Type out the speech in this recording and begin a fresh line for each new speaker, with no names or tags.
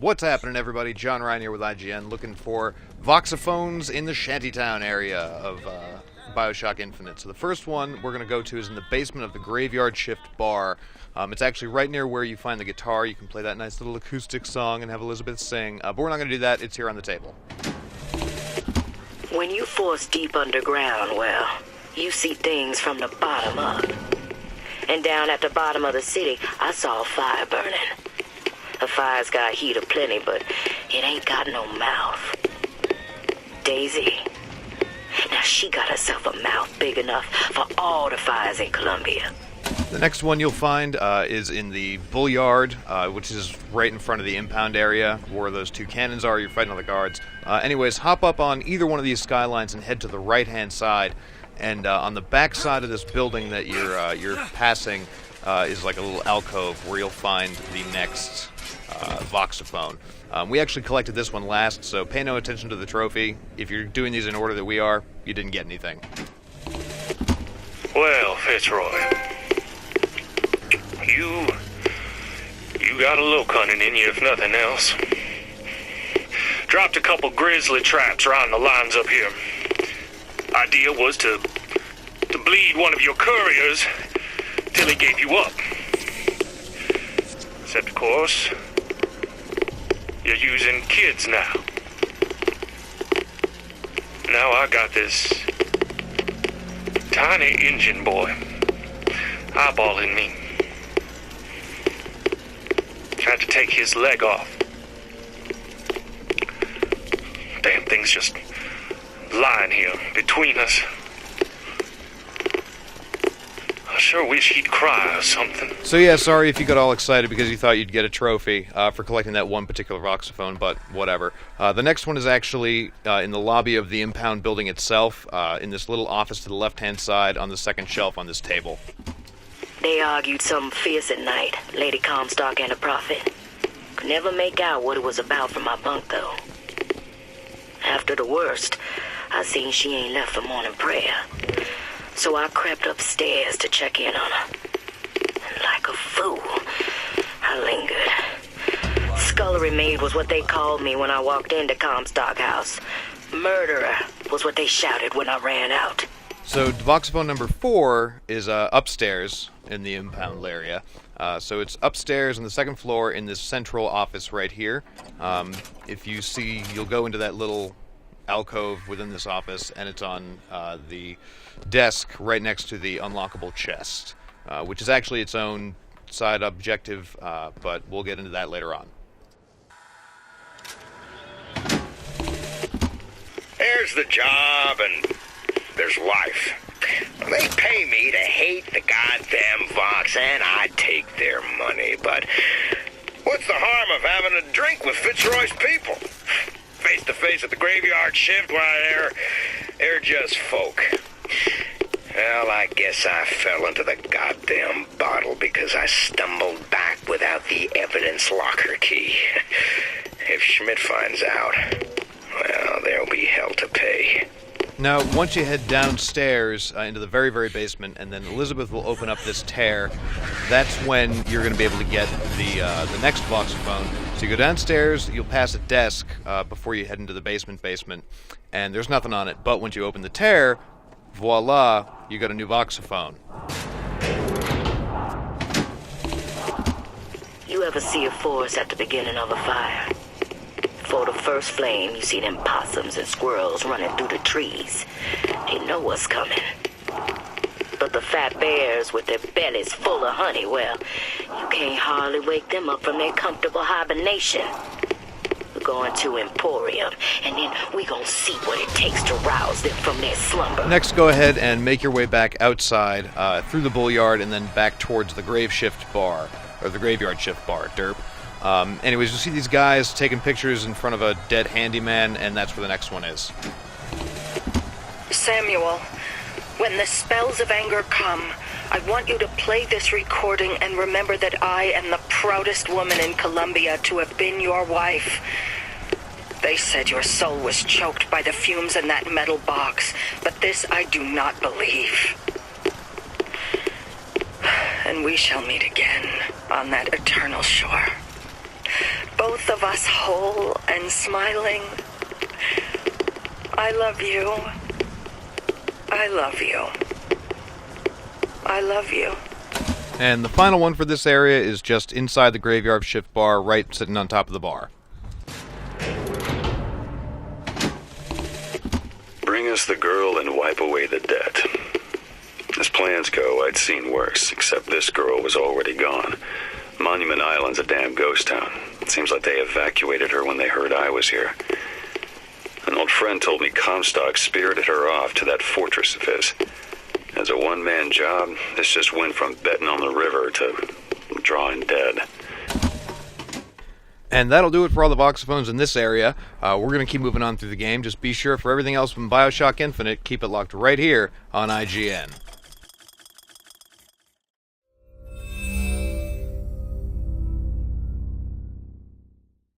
What's happening, everybody? John Ryan here with IGN, looking for Voxophones in the Shantytown area of BioShck Infinite. So the first one we're going to go to is in the basement of the Graveyard Shift Bar. It's actually right near where you find the guitar. You can play that nice little acoustic song and have Elizabeth sing, but we're not going to do that. It's here on the table.
When you force deep underground, well, you see things from the bottom up. And down at the bottom of the city, I saw a fire burning. The fire's got heat aplenty, but it ain't got no mouth. Daisy. Now she got herself a mouth big enough for all the fires in Columbia.
The next one you'll find is in the Bullyard, which is right in front of the Impound area, where those two cannons are. You're fighting all the guards. Anyways, hop up on either one of these skylines and head to the right-hand side. And on the back side of this building that you're passing is like a little alcove where you'll find the next Voxophone. We actually collected this one last, so pay no attention to the trophy. If you're doing these in order that we are, you didn't get anything.
Well, Fitzroy, you got a little cunning in you, if nothing else. Dropped a couple grizzly traps around the lines up here. Idea was to bleed one of your couriers till he gave you up. Except, of course, you're using kids now. Now I got this tiny engine boy eyeballing me. Tried to take his leg off. Damn thing's just lying here between us. I sure wish he'd cry or something.
So yeah, sorry if you got all excited because you thought you'd get a trophy for collecting that one particular Voxophone, but whatever. The next one is actually in the lobby of the Impound building itself, in this little office to the left-hand side on the second shelf on this table.
They argued something fierce at night, Lady Comstock and the Prophet. Could never make out what it was about from my bunk, though. After the worst, I seen she ain't left for morning prayer. So I crept upstairs to check in on her. And like a fool, I lingered. Scullery maid was what they called me when I walked into Comstock House. Murderer was what they shouted when I ran out.
So Voxophone number 4 is upstairs in the Impound area. So it's upstairs on the second floor in this central office right here. If you see, you'll go into that little alcove within this office, and it's on the desk right next to the unlockable chest, which is actually its own side objective, but we'll get into that later on.
There's the job, and there's life. They pay me to hate the goddamn Vox, and I take their money, but what's the harm of having a drink with Fitzroy's people? Face to face at the Graveyard Shift, why, they're just folk. Well, I guess I fell into the goddamn bottle because I stumbled back without the evidence locker key. If Schmidt finds out, well, there'll be hell to pay.
Now, once you head downstairs into the very, very basement, and then Elizabeth will open up this tear, that's when you're going to be able to get the next Voxophone. So you go downstairs, you'll pass a desk before you head into the basement, and there's nothing on it. But once you open the tear, voila, you got a new Voxophone.
You ever see a forest at the beginning of a fire? Before the first flame, you see them possums and squirrels running through the trees. They know what's coming. But the fat bears with their bellies full of honey, well, you can't hardly wake them up from their comfortable hibernation. We're going to Emporium, and then we gonna see what it takes to rouse them from their slumber.
Next, go ahead and make your way back outside through the Bullyard and then back towards the Graveyard Shift Bar, derp. Anyways, you'll see these guys taking pictures in front of a dead handyman, and that's where the next one is.
Samuel, when the spells of anger come, I want you to play this recording and remember that I am the proudest woman in Columbia to have been your wife. They said your soul was choked by the fumes in that metal box, but this I do not believe. And we shall meet again on that eternal shore. Both both of us whole and smiling. I love you. I love you. I love you.
And the final one for this area is just inside the graveyard shift bar, right sitting on top of the bar.
Bring us the girl and wipe away the debt. As plans go, I'd seen worse, except this girl was already gone. Monument Island's a damn ghost town. It seems like they evacuated her when they heard I was here. An old friend told me Comstock spirited her off to that fortress of his. As a one-man job, this just went from betting on the river to drawing dead.
And that'll do it for all the Voxophones in this area. We're going to keep moving on through the game. Just be sure for everything else from BioShock Infinite, keep it locked right here on IGN.